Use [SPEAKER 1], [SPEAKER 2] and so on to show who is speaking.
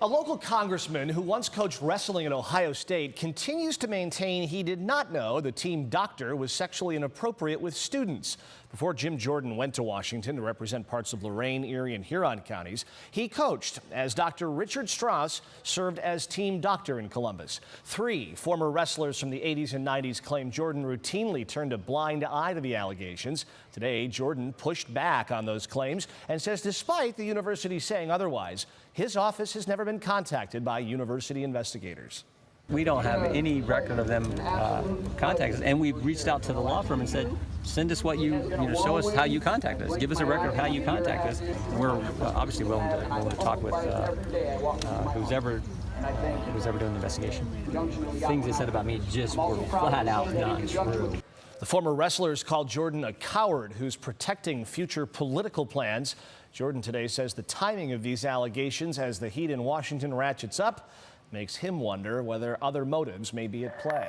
[SPEAKER 1] A local congressman who once coached wrestling at Ohio State continues to maintain he did not know the team doctor was sexually inappropriate with students. Before Jim Jordan went to Washington to represent parts of Lorain, Erie, and Huron counties, he coached as Dr. Richard Strauss served as team doctor in Columbus. 3 former wrestlers from the 80s and 90s claim Jordan routinely turned a blind eye to the allegations. Today, Jordan pushed back on those claims and says despite the university saying otherwise, his office has never been contacted by university investigators.
[SPEAKER 2] We don't have any record of them contacting us, and we've reached out to the law firm and said, send us what show us how you contact us. Give us a record of how you contact us. We're obviously willing to talk with who's ever doing the investigation. Things they said about me just were flat out not true.
[SPEAKER 1] The former wrestlers called Jordan a coward who's protecting future political plans. Jordan today says the timing of these allegations as the heat in Washington ratchets up makes him wonder whether other motives may be at play.